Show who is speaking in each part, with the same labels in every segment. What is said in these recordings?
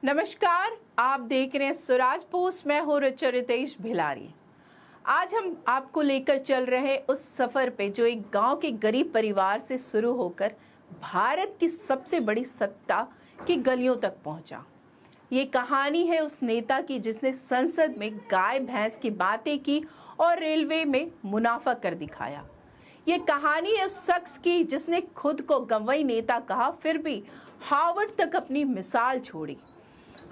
Speaker 1: नमस्कार, आप देख रहे हैं स्वराज पोस्ट। मैं हूं ऋचा रितेश भिलारी। आज हम आपको लेकर चल रहे हैं उस सफर पे जो एक गांव के गरीब परिवार से शुरू होकर भारत की सबसे बड़ी सत्ता की गलियों तक पहुंचा। ये कहानी है उस नेता की जिसने संसद में गाय भैंस की बातें की और रेलवे में मुनाफा कर दिखाया। ये कहानी है उस शख्स की जिसने खुद को गंवई नेता कहा, फिर भी हार्वर्ड तक अपनी मिसाल छोड़ी।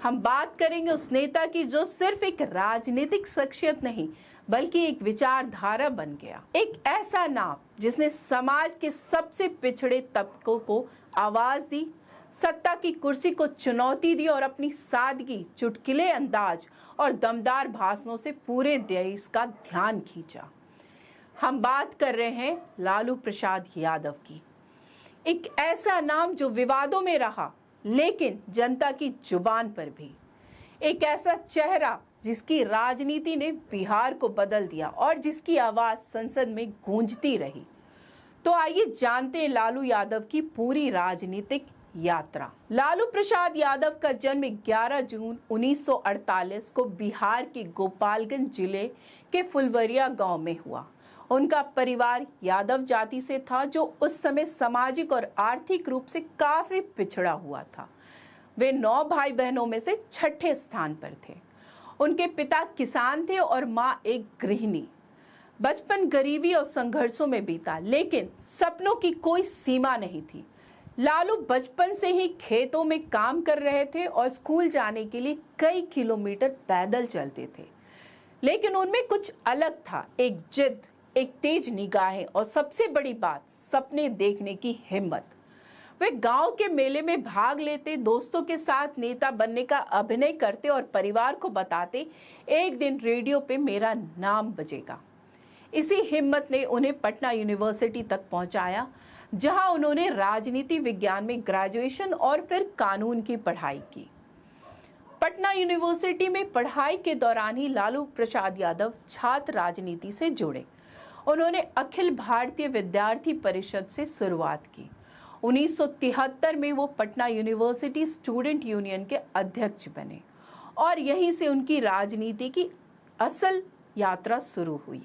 Speaker 1: हम बात करेंगे उस नेता की जो सिर्फ एक राजनीतिक शख्सियत नहीं बल्कि एक विचारधारा बन गया। एक ऐसा नाम जिसने समाज के सबसे पिछड़े तबकों को आवाज दी, सत्ता की कुर्सी को चुनौती दी और अपनी सादगी, चुटकुले अंदाज और दमदार भाषणों से पूरे देश का ध्यान खींचा। हम बात कर रहे हैं लालू प्रसाद यादव की। एक ऐसा नाम जो विवादों में रहा लेकिन जनता की जुबान पर भी। एक ऐसा चेहरा जिसकी राजनीति ने बिहार को बदल दिया और जिसकी आवाज संसद में गूंजती रही। तो आइए जानते हैं लालू यादव की पूरी राजनीतिक यात्रा। लालू प्रसाद यादव का जन्म 11 जून 1948 को बिहार के गोपालगंज जिले के फुलवरिया गांव में हुआ। उनका परिवार यादव जाति से था जो उस समय सामाजिक और आर्थिक रूप से काफी पिछड़ा हुआ था। वे 9 भाई बहनों में से छठे स्थान पर थे। उनके पिता किसान थे और मां एक गृहिणी। बचपन गरीबी और संघर्षों में बीता, लेकिन सपनों की कोई सीमा नहीं थी। लालू बचपन से ही खेतों में काम कर रहे थे और स्कूल जाने के लिए कई किलोमीटर पैदल चलते थे। लेकिन उनमें कुछ अलग था, एक जिद, एक तेज निगाहें और सबसे बड़ी बात, सपने देखने की हिम्मत। वे गांव के मेले में भाग लेते, दोस्तों के साथ नेता बनने का अभिनय करते और परिवार को बताते, एक दिन रेडियो पे मेरा नाम बजेगा। इसी हिम्मत ने उन्हें पटना यूनिवर्सिटी तक पहुंचाया, जहां उन्होंने राजनीति विज्ञान में ग्रेजुएशन और फिर कानून की पढ़ाई की। पटना यूनिवर्सिटी में पढ़ाई के दौरान ही लालू प्रसाद यादव छात्र राजनीति से जुड़े। उन्होंने अखिल भारतीय विद्यार्थी परिषद से शुरुआत की। 1973 में वो पटना यूनिवर्सिटी स्टूडेंट यूनियन के अध्यक्ष बने और यहीं से उनकी राजनीति की असल यात्रा शुरू हुई।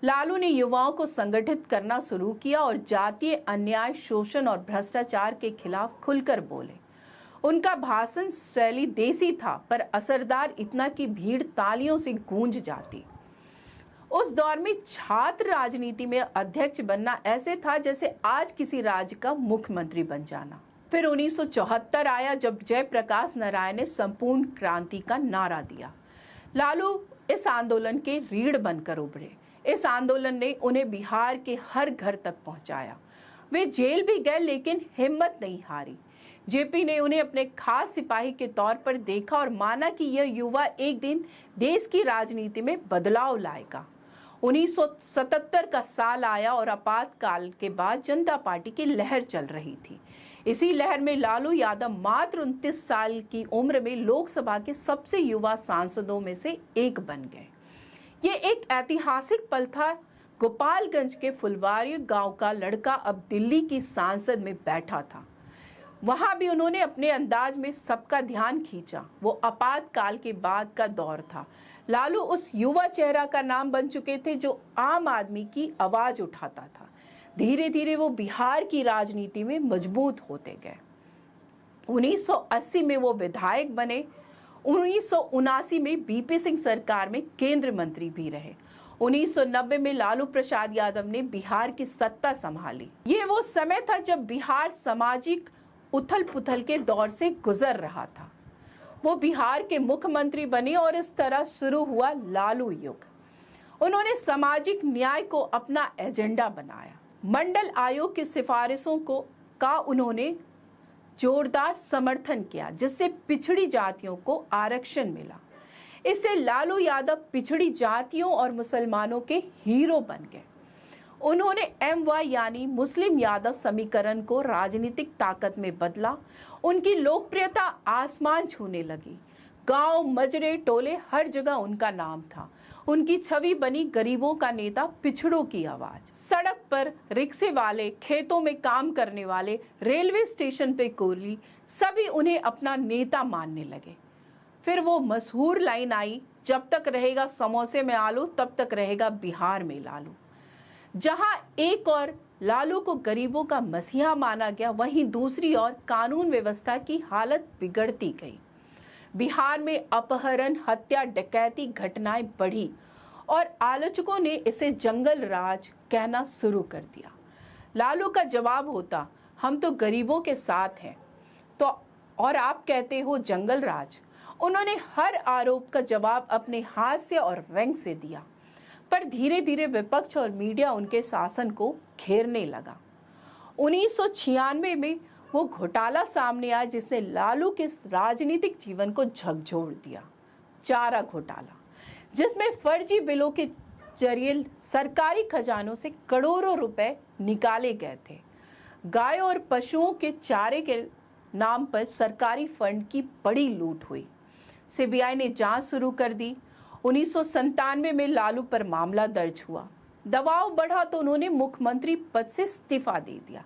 Speaker 1: लालू ने युवाओं को संगठित करना शुरू किया और जातीय अन्याय, शोषण और भ्रष्टाचार के खिलाफ खुलकर बोले। उनका भाषण शैली देसी था पर असरदार इतना कि भीड़ तालियों से गूंज जाती। उस दौर में छात्र राजनीति में अध्यक्ष बनना ऐसे था जैसे आज किसी राज्य का मुख्यमंत्री बन जाना। फिर 1974 आया जब जयप्रकाश नारायण ने संपूर्ण क्रांति का नारा दिया। लालू इस आंदोलन के रीढ़ बनकर उभरे। इस आंदोलन ने उन्हें बिहार के हर घर तक पहुंचाया। वे जेल भी गए लेकिन हिम्मत नहीं हारी। जेपी ने उन्हें अपने खास सिपाही के तौर पर देखा और माना कि यह युवा एक दिन देश की राजनीति में बदलाव लाएगा। 1977 का साल आया और आपातकाल के बाद जनता पार्टी की लहर चल रही थी। इसी लहर में लालू यादव मात्र 29 साल की उम्र में लोकसभा के सबसे युवा सांसदों में से एक बन गए। ये एक ऐतिहासिक पल था। गोपालगंज के फुलवारी गांव का लड़का अब दिल्ली की सांसद में बैठा था। वहां भी उन्होंने अपने अंदाज में सबका ध्यान खींचा। वो आपातकाल के बाद का दौर था। लालू उस युवा चेहरा का नाम बन चुके थे जो आम आदमी की आवाज उठाता था। धीरे धीरे वो बिहार की राजनीति में मजबूत होते गए। 1980 में वो विधायक बने। 1979 में बीपी सिंह सरकार में केंद्र मंत्री भी रहे। 1990 में लालू प्रसाद यादव ने बिहार की सत्ता संभाली। ये वो समय था जब बिहार सामाजिक उथल पुथल के दौर से गुजर रहा था। वो बिहार के मुख्यमंत्री बने और इस तरह शुरू हुआ लालू युग। उन्होंने सामाजिक न्याय को अपना एजेंडा बनाया। मंडल आयोग की सिफारिशों का उन्होंने जोरदार समर्थन किया, जिससे पिछड़ी जातियों को आरक्षण मिला। इससे लालू यादव पिछड़ी जातियों और मुसलमानों के हीरो बन गए। उन्होंने MY यानी मुस्लिम यादव समीकरण को राजनीतिक ताकत में बदला। उनकी लोकप्रियता आसमान छूने लगी। गांव, मजरे, टोले, हर जगह उनका नाम था। उनकी छवि बनी गरीबों का नेता, पिछड़ों की आवाज। सड़क पर रिक्शे वाले, खेतों में काम करने वाले, रेलवे स्टेशन पे कुली, सभी उन्हें अपना नेता मानने लगे। फिर वो मशहूर लाइन आई, जब तक रहेगा समोसे में आलू तब तक रहेगा बिहार में लालू। जहां एक और लालू को गरीबों का मसीहा माना गया, वहीं दूसरी ओर कानून व्यवस्था की हालत बिगड़ती गई। बिहार में अपहरण, हत्या, डकैती घटनाएं बढ़ी और आलोचकों ने इसे जंगल राज कहना शुरू कर दिया। लालू का जवाब होता, हम तो गरीबों के साथ हैं, तो और आप कहते हो जंगल राज। उन्होंने हर आरोप का जवाब अपने हास्य और व्यंग से दिया, पर धीरे धीरे विपक्ष और मीडिया उनके शासन को घेरने लगा। 1996 में वो घोटाला सामने आया जिसने लालू के राजनीतिक जीवन को झकझोर दिया। चारा घोटाला, जिसमें फर्जी बिलों के जरिए सरकारी खजानों से करोड़ों रुपए निकाले गए थे। गाय और पशुओं के चारे के नाम पर सरकारी फंड की बड़ी लूट हुई। सीबीआई ने जांच शुरू कर दी। 1997 में लालू पर मामला दर्ज हुआ। दबाव बढ़ा तो उन्होंने मुख्यमंत्री पद से इस्तीफा दे दिया,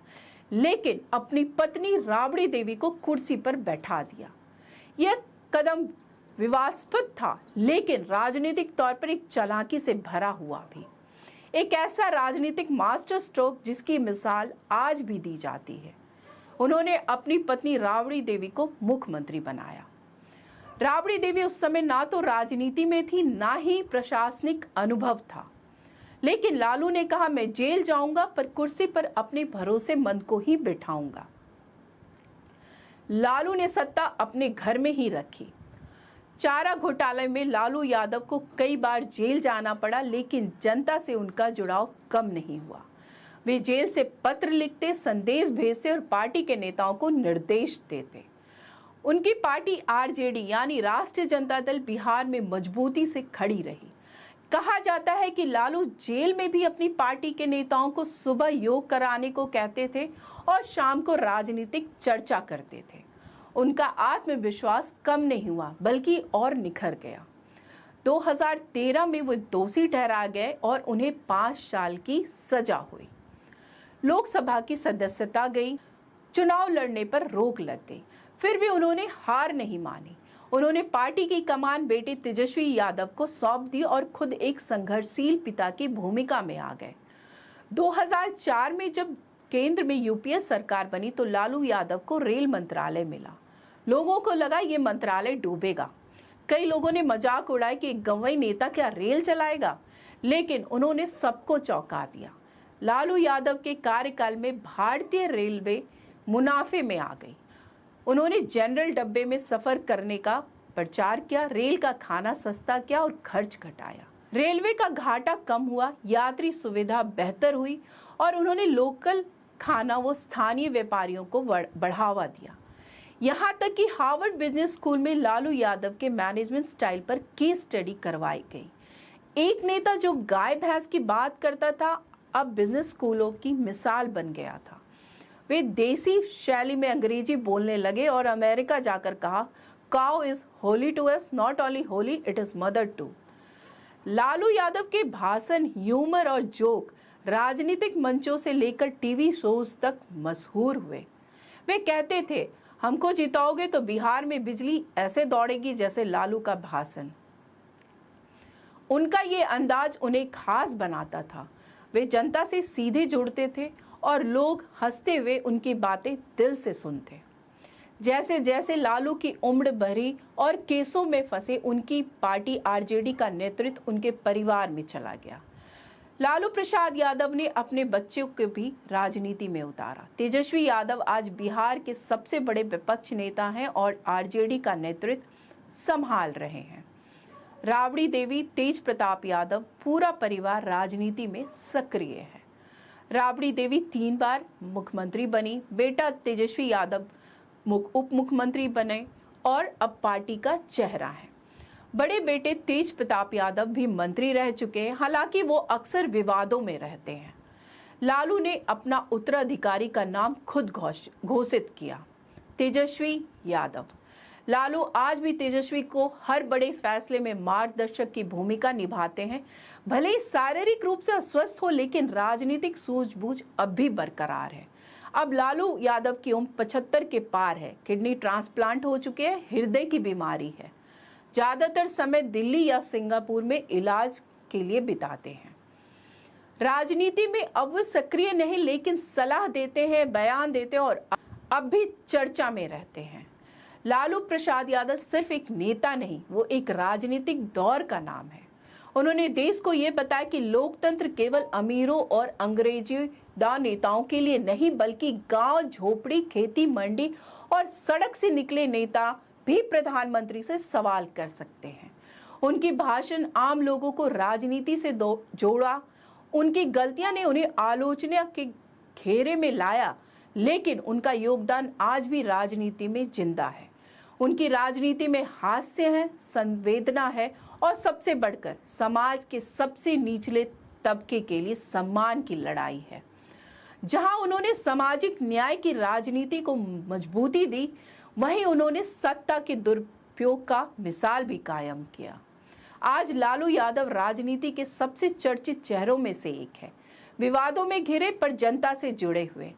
Speaker 1: लेकिन अपनी पत्नी राबड़ी देवी को कुर्सी पर बैठा दिया। यह कदम विवादास्पद था, लेकिन राजनीतिक तौर पर एक चालाकी से भरा हुआ भी। एक ऐसा राजनीतिक मास्टर स्ट्रोक जिसकी मिसाल आज भी दी जाती है। उन्होंने अपनी पत्नी राबड़ी देवी को मुख्यमंत्री बनाया। राबड़ी देवी उस समय ना तो राजनीति में थी, ना ही प्रशासनिक अनुभव था, लेकिन लालू ने कहा, मैं जेल जाऊंगा पर कुर्सी पर अपने भरोसेमंद को ही बिठाऊंगा। लालू ने सत्ता अपने घर में ही रखी। चारा घोटाले में लालू यादव को कई बार जेल जाना पड़ा, लेकिन जनता से उनका जुड़ाव कम नहीं हुआ। वे जेल से पत्र लिखते, संदेश भेजते और पार्टी के नेताओं को निर्देश देते। उनकी पार्टी आरजेडी यानी राष्ट्रीय जनता दल बिहार में मजबूती से खड़ी रही। कहा जाता है कि लालू जेल में भी अपनी पार्टी के नेताओं को सुबह योग कराने को कहते थे और शाम को राजनीतिक चर्चा करते थे। उनका आत्मविश्वास कम नहीं हुआ, बल्कि और निखर गया। 2013 में वो दोषी ठहरा गए और उन्हें 5 साल की सजा हुई। लोकसभा की सदस्यता गई, चुनाव लड़ने पर रोक लग गई, फिर भी उन्होंने हार नहीं मानी। उन्होंने पार्टी की कमान बेटे तेजस्वी यादव को सौंप दी और खुद एक संघर्षशील पिता की भूमिका में आ गए। 2004 में जब केंद्र में यूपीए सरकार बनी तो लालू यादव को रेल मंत्रालय मिला। लोगों को लगा ये मंत्रालय डूबेगा। कई लोगों ने मजाक उड़ाया कि एक गंवई नेता क्या रेल चलाएगा, लेकिन उन्होंने सबको चौंका दिया। लालू यादव के कार्यकाल में भारतीय रेलवे मुनाफे में आ गई। उन्होंने जनरल डब्बे में सफर करने का प्रचार किया, रेल का खाना सस्ता किया और खर्च घटाया। रेलवे का घाटा कम हुआ, यात्री सुविधा बेहतर हुई और उन्होंने लोकल खाना वो स्थानीय व्यापारियों को बढ़ावा दिया। यहाँ तक कि हार्वर्ड बिजनेस स्कूल में लालू यादव के मैनेजमेंट स्टाइल पर केस स्टडी करवाई गई। एक नेता जो गाय भैंस की बात करता था, अब बिजनेस स्कूलों की मिसाल बन गया था। वे देसी शैली में अंग्रेजी बोलने लगे और अमेरिका जाकर कहा, cow is holy to us, not only holy, it is mother too. Lalu Yadav के भाषण, ह्यूमर और जोक राजनीतिक मंचों से लेकर टीवी शोज तक मशहूर हुए। वे कहते थे, हमको जिताओगे तो बिहार में बिजली ऐसे दौड़ेगी जैसे लालू का भाषण। उनका ये अंदाज उन्हें खास बनाता था। वे जनता से सीधे जुड़ते थे और लोग हंसते हुए उनकी बातें दिल से सुनते। जैसे जैसे लालू की उम्र बढ़ी और केसों में फंसे, उनकी पार्टी आरजेडी का नेतृत्व उनके परिवार में चला गया। लालू प्रसाद यादव ने अपने बच्चों को भी राजनीति में उतारा। तेजस्वी यादव आज बिहार के सबसे बड़े विपक्ष नेता हैं और आरजेडी का नेतृत्व संभाल रहे हैं। राबड़ी देवी, तेज प्रताप यादव, पूरा परिवार राजनीति में सक्रिय है। राबड़ी देवी 3 बार मुख्यमंत्री बनी, बेटा तेजस्वी यादव उप मुख्यमंत्री बने और अब पार्टी का चेहरा है। बड़े बेटे तेज प्रताप यादव भी मंत्री रह चुके हैं, हालांकि वो अक्सर विवादों में रहते हैं। लालू ने अपना उत्तराधिकारी का नाम खुद घोषित किया, तेजस्वी यादव। लालू आज भी तेजस्वी को हर बड़े फैसले में मार्गदर्शक की भूमिका निभाते हैं। भले ही शारीरिक रूप से अस्वस्थ हो, लेकिन राजनीतिक सूझबूझ अब भी बरकरार है। अब लालू यादव की उम्र 75 के पार है, किडनी ट्रांसप्लांट हो चुके हैं, हृदय की बीमारी है, ज्यादातर समय दिल्ली या सिंगापुर में इलाज के लिए बिताते हैं। राजनीति में अब वो सक्रिय नहीं, लेकिन सलाह देते हैं, बयान देते हैं और अब भी चर्चा में रहते हैं। लालू प्रसाद यादव सिर्फ एक नेता नहीं, वो एक राजनीतिक दौर का नाम है। उन्होंने देश को ये बताया कि लोकतंत्र केवल अमीरों और अंग्रेजीदा नेताओं के लिए नहीं, बल्कि गांव, झोपड़ी, खेती, मंडी और सड़क से निकले नेता भी प्रधानमंत्री से सवाल कर सकते हैं। उनकी भाषण आम लोगों को राजनीति से जोड़ा, उनकी गलतियां ने उन्हें आलोचना के घेरे में लाया, लेकिन उनका योगदान आज भी राजनीति में जिंदा है। उनकी राजनीति में हास्य है, संवेदना है और सबसे बढ़कर समाज के सबसे निचले तबके के लिए सम्मान की लड़ाई है। जहां उन्होंने सामाजिक न्याय की राजनीति को मजबूती दी, वहीं उन्होंने सत्ता के दुरुपयोग का मिसाल भी कायम किया। आज लालू यादव राजनीति के सबसे चर्चित चेहरों में से एक है, विवादों में घिरे पर जनता से जुड़े हुए।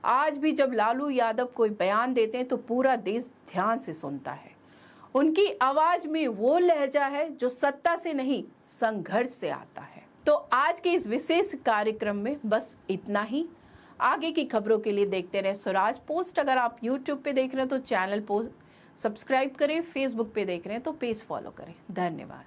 Speaker 1: आज भी जब लालू यादव कोई बयान देते हैं तो पूरा देश ध्यान से सुनता है। उनकी आवाज में वो लहजा है जो सत्ता से नहीं, संघर्ष से आता है। तो आज के इस विशेष कार्यक्रम में बस इतना ही। आगे की खबरों के लिए देखते रहे स्वराज पोस्ट। अगर आप YouTube पे देख रहे हैं तो चैनल को सब्सक्राइब करें, फेसबुक पे देख रहे हैं तो पेज फॉलो करें। धन्यवाद।